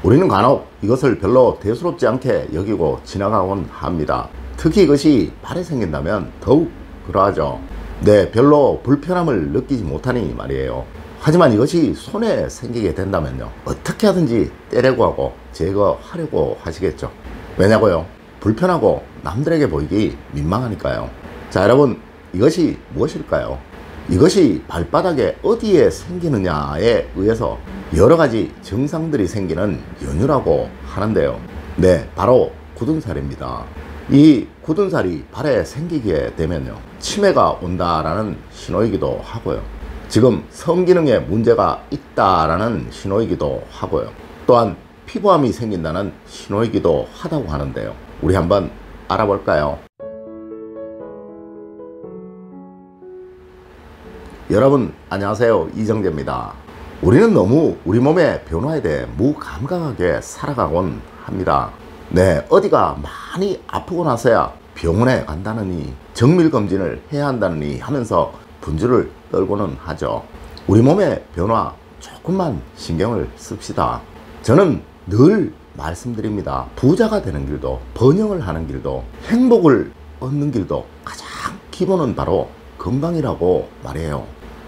우리는 간혹 이것을 별로 대수롭지 않게 여기고 지나가곤 합니다. 특히 이것이 발에 생긴다면 더욱 그러하죠. 네, 별로 불편함을 느끼지 못하니 말이에요. 하지만 이것이 손에 생기게 된다면요, 어떻게 하든지 떼려고 하고 제거하려고 하시겠죠. 왜냐고요? 불편하고 남들에게 보이기 민망하니까요. 자, 여러분, 이것이 무엇일까요? 이것이 발바닥에 어디에 생기느냐에 의해서 여러가지 증상들이 생기는 연유라고 하는데요. 네, 바로 굳은 살입니다. 이 굳은 살이 발에 생기게 되면요, 치매가 온다라는 신호이기도 하고요, 지금 성기능에 문제가 있다라는 신호이기도 하고요, 또한 피부암이 생긴다는 신호이기도 하다고 하는데요. 우리 한번 알아볼까요? 여러분 안녕하세요, 이정재입니다. 우리는 너무 우리 몸의 변화에 대해 무감각하게 살아가곤 합니다. 네, 어디가 많이 아프고 나서야 병원에 간다느니 정밀검진을 해야 한다느니 하면서 분주를 떨고는 하죠. 우리 몸의 변화 조금만 신경을 씁시다. 저는 늘 말씀드립니다. 부자가 되는 길도, 번영을 하는 길도, 행복을 얻는 길도 가장 기본은 바로 건강이라고 말해요.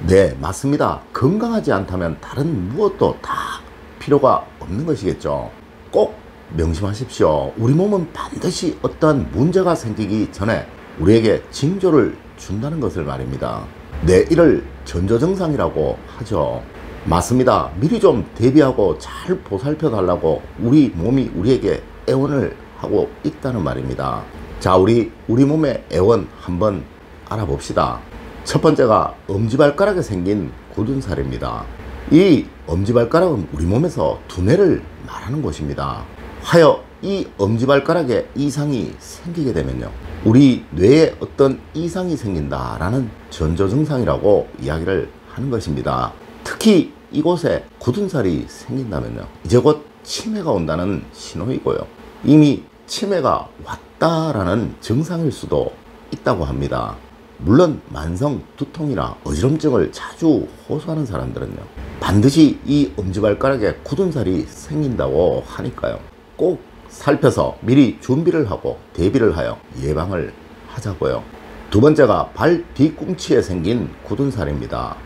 네, 맞습니다. 건강하지 않다면 다른 무엇도 다 필요가 없는 것이겠죠. 꼭 명심하십시오. 우리 몸은 반드시 어떠한 문제가 생기기 전에 우리에게 징조를 준다는 것을 말입니다. 네, 이를 전조증상이라고 하죠. 맞습니다. 미리 좀 대비하고 잘 보살펴 달라고 우리 몸이 우리에게 애원을 하고 있다는 말입니다. 자, 우리 몸의 애원 한번 알아봅시다. 첫 번째가 엄지발가락에 생긴 굳은 살입니다. 이 엄지발가락은 우리 몸에서 두뇌를 말하는 곳입니다. 하여 이 엄지발가락에 이상이 생기게 되면요, 우리 뇌에 어떤 이상이 생긴다라는 전조증상이라고 이야기를 하는 것입니다. 특히 이곳에 굳은 살이 생긴다면요, 이제 곧 치매가 온다는 신호이고요, 이미 치매가 왔다라는 증상일 수도 있다고 합니다. 물론 만성 두통이나 어지럼증을 자주 호소하는 사람들은요, 반드시 이 엄지발가락에 굳은 살이 생긴다고 하니까요, 꼭 살펴서 미리 준비를 하고 대비를 하여 예방을 하자고요. 두 번째가 발 뒤꿈치에 생긴 굳은 살입니다.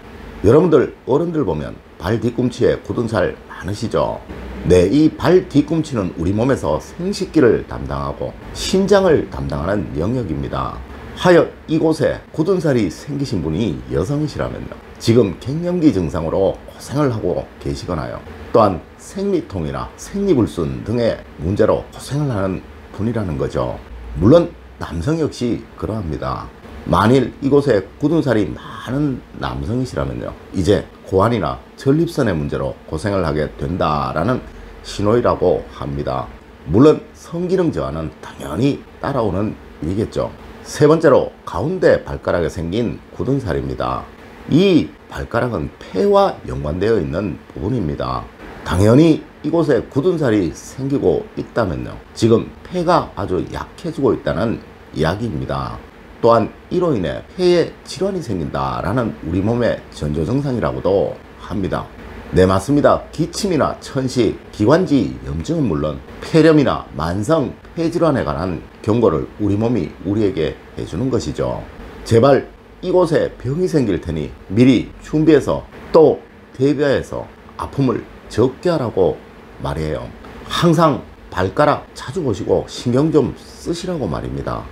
여러분들 어른들 보면 발 뒤꿈치에 굳은 살 많으시죠? 네, 이 발 뒤꿈치는 우리 몸에서 생식기를 담당하고 신장을 담당하는 영역입니다. 하여 이곳에 굳은 살이 생기신 분이 여성이시라면요, 지금 갱년기 증상으로 고생을 하고 계시거나요, 또한 생리통이나 생리불순 등의 문제로 고생을 하는 분이라는 거죠. 물론 남성 역시 그러합니다. 만일 이곳에 굳은 살이 많은 남성이시라면요, 이제 고환이나 전립선의 문제로 고생을 하게 된다라는 신호이라고 합니다. 물론 성기능 저하는 당연히 따라오는 일이겠죠. 세 번째로 가운데 발가락에 생긴 굳은 살입니다. 이 발가락은 폐와 연관되어 있는 부분입니다. 당연히 이곳에 굳은 살이 생기고 있다면요, 지금 폐가 아주 약해지고 있다는 이야기입니다. 또한 이로 인해 폐에 질환이 생긴다라는 우리 몸의 전조증상이라고도 합니다. 네, 맞습니다. 기침이나 천식, 기관지 염증은 물론 폐렴이나 만성 폐질환에 관한 경고를 우리 몸이 우리에게 해주는 것이죠. 제발 이곳에 병이 생길 테니 미리 준비해서 또 대비해서 아픔을 적게 하라고 말이에요. 항상 발가락 자주 보시고 신경 좀 쓰시라고 말입니다.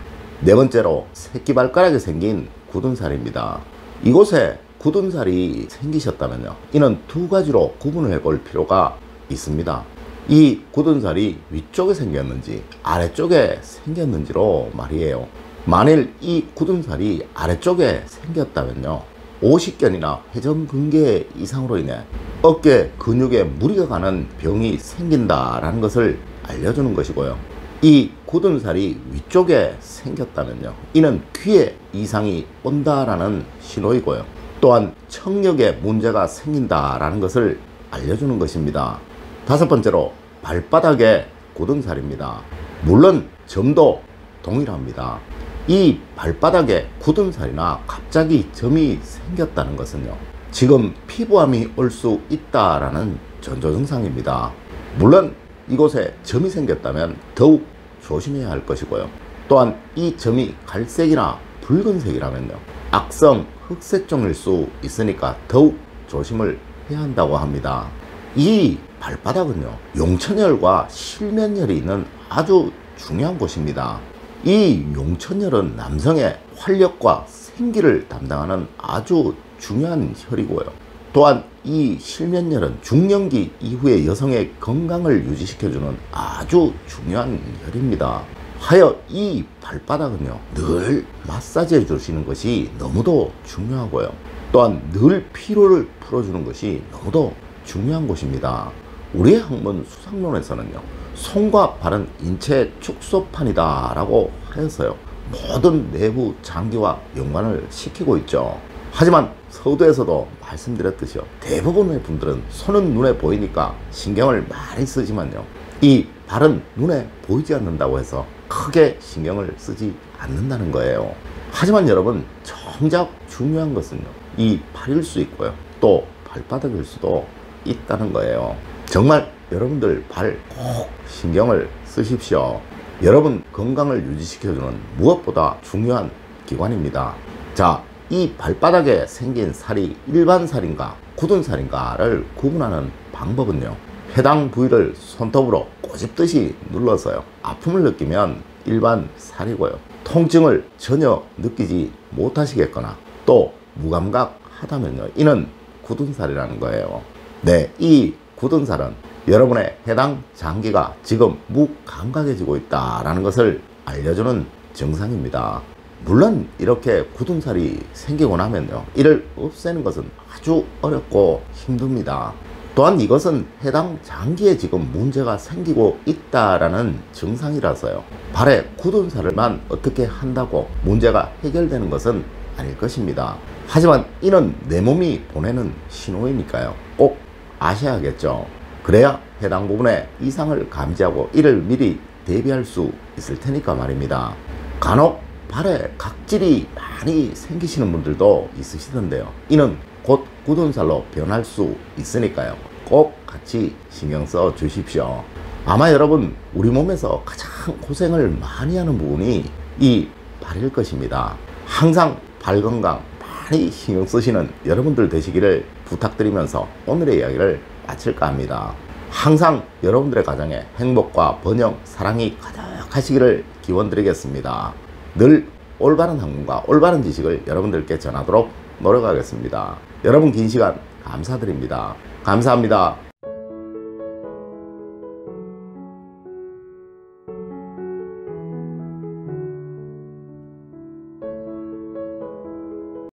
네 번째로 새끼발가락에 생긴 굳은 살입니다. 이곳에 굳은 살이 생기셨다면요, 이는 두 가지로 구분을 해볼 필요가 있습니다. 이 굳은 살이 위쪽에 생겼는지 아래쪽에 생겼는지로 말이에요. 만일 이 굳은 살이 아래쪽에 생겼다면요, 오십견이나 회전근개 이상으로 인해 어깨 근육에 무리가 가는 병이 생긴다라는 것을 알려주는 것이고요, 이 굳은 살이 위쪽에 생겼다면요, 이는 귀에 이상이 온다라는 신호이고요, 또한 청력에 문제가 생긴다라는 것을 알려주는 것입니다. 다섯 번째로 발바닥에 굳은 살입니다. 물론 점도 동일합니다. 이 발바닥에 굳은 살이나 갑자기 점이 생겼다는 것은요, 지금 피부암이 올 수 있다라는 전조증상입니다. 물론 이곳에 점이 생겼다면 더욱 조심해야 할 것이고요. 또한 이 점이 갈색이나 붉은색이라면요, 악성 흑색종일 수 있으니까 더욱 조심을 해야 한다고 합니다. 이 발바닥은요, 용천열과 실면열이 있는 아주 중요한 곳입니다. 이 용천열은 남성의 활력과 생기를 담당하는 아주 중요한 혈이고요. 또한 이 실면열은 중년기 이후의 여성의 건강을 유지시켜주는 아주 중요한 혈입니다. 하여 이 발바닥은요, 늘 마사지해 주시는 것이 너무도 중요하고요. 또한 늘 피로를 풀어주는 것이 너무도 중요한 곳입니다. 우리의 학문 수상론에서는요, 손과 발은 인체 축소판이다 라고 하여서요, 모든 내부 장기와 연관을 시키고 있죠. 하지만 서두에서도 말씀드렸듯이요, 대부분의 분들은 손은 눈에 보이니까 신경을 많이 쓰지만요, 이 발은 눈에 보이지 않는다고 해서 크게 신경을 쓰지 않는다는 거예요. 하지만 여러분, 정작 중요한 것은요, 이 발일 수 있고요, 또 발바닥일 수도 있다는 거예요. 정말 여러분들 발 꼭 신경을 쓰십시오. 여러분 건강을 유지시켜주는 무엇보다 중요한 기관입니다. 자, 이 발바닥에 생긴 살이 일반 살인가 굳은 살인가를 구분하는 방법은요, 해당 부위를 손톱으로 꼬집듯이 눌러서요, 아픔을 느끼면 일반 살이고요, 통증을 전혀 느끼지 못하시겠거나 또 무감각하다면요, 이는 굳은 살이라는 거예요. 네, 이 굳은 살은 여러분의 해당 장기가 지금 무감각해지고 있다는 것을 알려주는 증상입니다. 물론 이렇게 굳은 살이 생기고 나면요, 이를 없애는 것은 아주 어렵고 힘듭니다. 또한 이것은 해당 장기에 지금 문제가 생기고 있다라는 증상이라서요, 발에 굳은 살을만 어떻게 한다고 문제가 해결되는 것은 아닐 것입니다. 하지만 이는 내 몸이 보내는 신호이니까요, 꼭 아셔야겠죠. 그래야 해당 부분에 이상을 감지하고 이를 미리 대비할 수 있을 테니까 말입니다. 간혹 발에 각질이 많이 생기시는 분들도 있으시던데요, 이는 곧 굳은 살로 변할 수 있으니까요, 꼭 같이 신경 써 주십시오. 아마 여러분, 우리 몸에서 가장 고생을 많이 하는 부분이 이 발일 것입니다. 항상 발 건강 많이 신경 쓰시는 여러분들 되시기를 부탁드리면서 오늘의 이야기를 마칠까 합니다. 항상 여러분들의 가정에 행복과 번영, 사랑이 가득하시기를 기원드리겠습니다. 늘 올바른 학문과 올바른 지식을 여러분들께 전하도록 노력하겠습니다. 여러분 긴 시간 감사드립니다. 감사합니다.